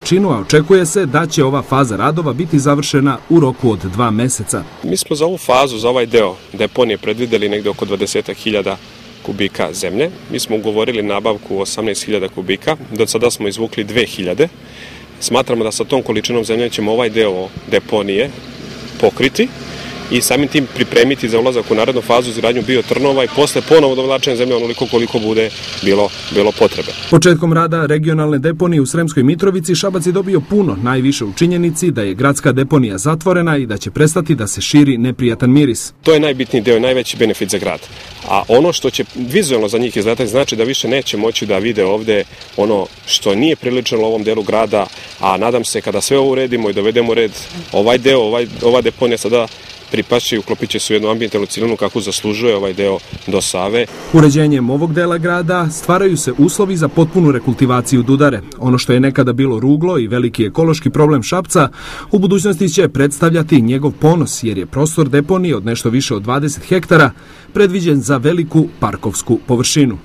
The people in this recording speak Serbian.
površinu, a očekuje se da će ova faza radova biti završena u roku od 2 meseca. Mi smo za ovu fazu, za ovaj deo deponije predvideli negde oko 20.000 kubika zemlje. Mi smo ugovorili nabavku 18.000 kubika, do sada smo izvukli 2.000. Smatramo da sa tom količinom zemlje ćemo ovaj deo deponije pokriti i samim tim pripremiti za ulazak u narednu fazu izgradnju biotrnova i posle ponovo dovlačenja zemlje onoliko koliko bude bilo potrebe. Početkom rada regionalne deponije u Sremskoj Mitrovici Šabac je dobio puno, najviše u činjenici da je gradska deponija zatvorena i da će prestati da se širi neprijatan miris. To je najbitniji deo i najveći benefit za grad. A ono što će vizualno za njih izgledati znači da više neće moći da vide ovde ono što nije prilično u ovom delu grada, a nadam se kada sve ovo uredimo i dovedemo red, ovaj deo, ova deponija sada pripašće i uklopit će se u jednu ambijentalnu celinu kako zaslužuje ovaj deo do Save. Uređenjem ovog dela grada stvaraju se uslovi za potpunu rekultivaciju Dudare. Ono što je nekada bilo ruglo i veliki ekološki problem Šapca, u budućnosti će predstavljati njegov ponos, jer je prostor deponije od nešto više od 20 hektara predviđen za veliku parkovsku površinu.